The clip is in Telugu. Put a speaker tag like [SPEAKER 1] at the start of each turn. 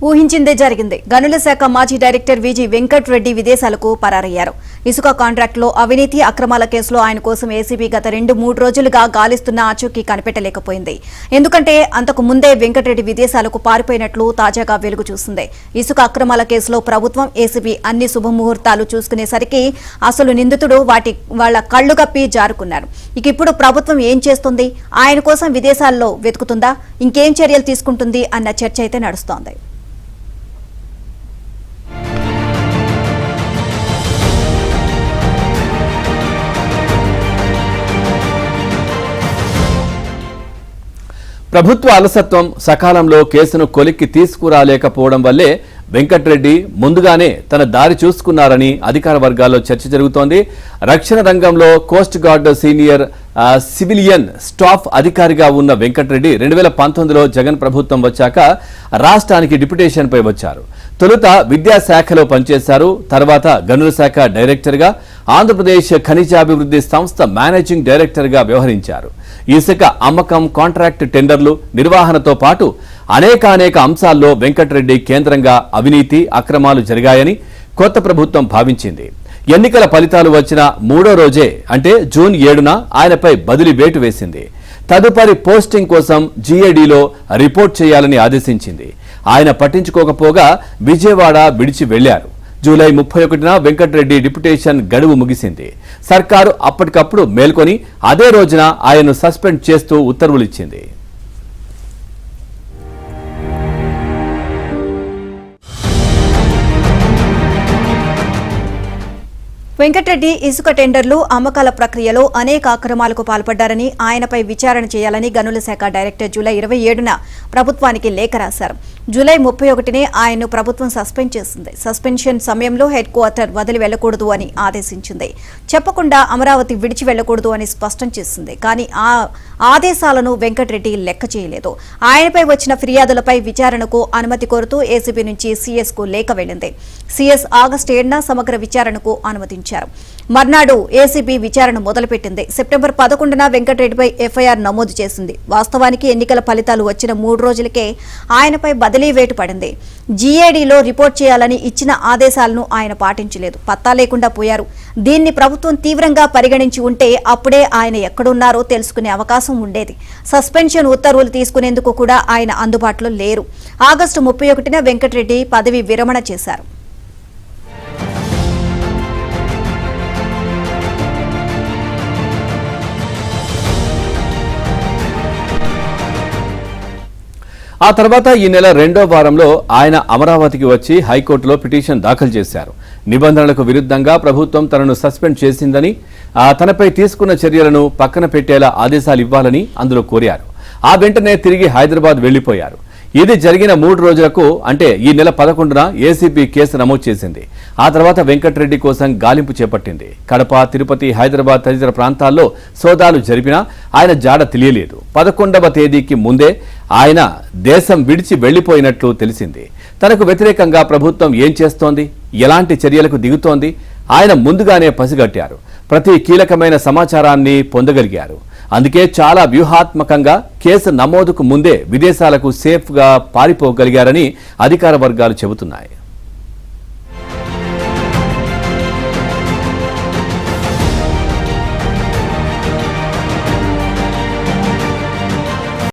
[SPEAKER 1] ఊహించిందే జరిగింది. గనుల శాఖ మాజీ డైరెక్టర్ విజి వెంకట్రెడ్డి విదేశాలకు పరారయ్యారు. ఇసుక కాంట్రాక్టులో అవినీతి అక్రమాల కేసులో ఆయన కోసం ఏసీబీ గత 2-3 రోజులుగా గాలిస్తున్న ఆచూకీ కనిపెట్టలేకపోయింది. ఎందుకంటే అంతకు ముందే వెంకట్రెడ్డి విదేశాలకు పారిపోయినట్లు తాజాగా వెలుగు చూసింది. ఇసుక అక్రమాల కేసులో ప్రభుత్వం ఏసీబీ అన్ని శుభముహూర్తాలు చూసుకునేసరికి అసలు నిందితుడు వాళ్ల కళ్లు కప్పి జారుకున్నారు. ఇప్పుడు ప్రభుత్వం ఏం చేస్తుంది? ఆయన కోసం విదేశాల్లో వెతుకుతుందా? ఇంకేం చర్యలు తీసుకుంటుంది అన్న చర్చ అయితే నడుస్తోంది.
[SPEAKER 2] ప్రభుత్వ అలసత్వం, సకాలంలో కేసును కొలిక్కి తీసుకురాలేకపోవడం వల్లే వెంకట్రెడ్డి ముందుగానే తన దారి చూసుకున్నారని అధికార వర్గాల్లో చర్చ జరుగుతోంది. రక్షణ రంగంలో coast guard senior civilian staff అధికారిగా ఉన్న వెంకట్రెడ్డి 2019లో జగన్ ప్రభుత్వం వచ్చాక రాష్ట్రానికి డిప్యుటేషన్పై వచ్చారు. తొలుత విద్యాశాఖలో పనిచేశారు. తర్వాత గనుల శాఖ డైరెక్టర్గా, ఆంధ్రప్రదేశ్ ఖనిజాభివృద్ధి సంస్థ మేనేజింగ్ డైరెక్టర్గా వ్యవహరించారు. ఇసుక అమ్మకం, కాంట్రాక్ట్ టెండర్లు నిర్వహణతో పాటు అనేక అంశాల్లో వెంకట్రెడ్డి కేంద్రంగా అవినీతి అక్రమాలు జరిగాయని కొత్త ప్రభుత్వం భావించింది. ఎన్నికల ఫలితాలు వచ్చిన 3వ రోజే అంటే జూన్ 7న ఆయనపై బదిలీ వేటు వేసింది. తదుపరి పోస్టింగ్ కోసం జీఏడీలో రిపోర్ట్ చేయాలని ఆదేశించింది. ఆయన పట్టించుకోకపోగా విజయవాడ విడిచి వెళ్లారు. జూలై 31న వెంకట్రెడ్డి డిప్యుటేషన్ గడువు ముగిసింది. సర్కారు అప్పటికప్పుడు మేల్కొని అదే రోజున ఆయన్ను సస్పెండ్ చేస్తూ ఉత్తర్వులిచ్చింది.
[SPEAKER 1] వెంకట్రెడ్డి ఇసుక టెండర్లు, అమ్మకాల ప్రక్రియలో అనేక అక్రమాలకు పాల్పడ్డారని, ఆయనపై విచారణ చేయాలని గనుల శాఖ డైరెక్టర్ జూలై 27న ప్రభుత్వానికి లేఖ రాశారు. జూలై 31నే ఆయన్ను ప్రభుత్వం సస్పెండ్ చేసింది. సస్పెన్షన్ సమయంలో హెడ్ క్వార్టర్ వదిలి వెళ్లకూడదు అని ఆదేశించింది. చెప్పకుండా అమరావతి విడిచి వెళ్లకూడదు అని స్పష్టం చేసింది. కానీ ఆ ఆదేశాలను వెంకట్రెడ్డి లెక్క చేయలేదు. ఆయనపై వచ్చిన ఫిర్యాదులపై విచారణకు అనుమతి కోరుతూ ఏసీబీ నుంచి సీఎస్కు లేఖ వెళ్లింది. సీఎస్ ఆగస్టు 7న సమగ్ర విచారణకు అనుమతించారు. మర్నాడు ఏసీబీ విచారణ మొదలుపెట్టింది. సెప్టెంబర్ 11న వెంకట్రెడ్డిపై ఎఫ్ఐఆర్ నమోదు చేసింది. వాస్తవానికి ఎన్నికల ఫలితాలు వచ్చిన 3 రోజులకే ఆయనపై బదిలీ వేటు పడింది. జీఏడీలో రిపోర్ట్ చేయాలని ఇచ్చిన ఆదేశాలను ఆయన పాటించలేదు. పత్తా లేకుండా పోయారు. దీన్ని ప్రభుత్వం తీవ్రంగా పరిగణించి ఉంటే అప్పుడే ఆయన ఎక్కడున్నారో తెలుసుకునే అవకాశం ఉండేది. సస్పెన్షన్ ఉత్తర్వులు తీసుకునేందుకు కూడా ఆయన అందుబాటులో లేరు. ఆగస్టు 31న వెంకట్రెడ్డి పదవి విరమణ చేశారు.
[SPEAKER 2] ఆ తర్వాత ఈ నెల 2వ వారంలో ఆయన అమరావతికి వచ్చి హైకోర్టులో పిటిషన్ దాఖలు చేశారు. నిబంధనలకు విరుద్ధంగా ప్రభుత్వం తనను సస్పెండ్ చేసిందని, తనపై తీసుకున్న చర్యలను పక్కన పెట్టేలా ఆదేశాలు ఇవ్వాలని అందులో కోరారు. ఆ వెంటనే తిరిగి హైదరాబాద్ వెళ్లిపోయారు. ఇది జరిగిన 3 రోజులకు అంటే ఈ నెల 11న ఏసీబీ కేసు నమోదు చేసింది. ఆ తర్వాత వెంకట్రెడ్డి కోసం గాలింపు చేపట్టింది. కడప, తిరుపతి, హైదరాబాద్ తదితర ప్రాంతాల్లో సోదాలు జరిపినా ఆయన జాడ తెలియలేదు. 11వ తేదీకి ముందే ఆయన దేశం విడిచి వెళ్లిపోయినట్లు తెలిసింది. తనకు వ్యతిరేకంగా ప్రభుత్వం ఏం చేస్తోంది, ఎలాంటి చర్యలకు దిగుతోంది ఆయన ముందుగానే పసిగట్టారు. ప్రతి కీలకమైన సమాచారాన్ని పొందగలిగారు. అందుకే చాలా వ్యూహాత్మకంగా కేసు నమోదుకు ముందే విదేశాలకు సేఫ్గా పారిపోగలిగారని అధికార వర్గాలు చెబుతున్నాయి.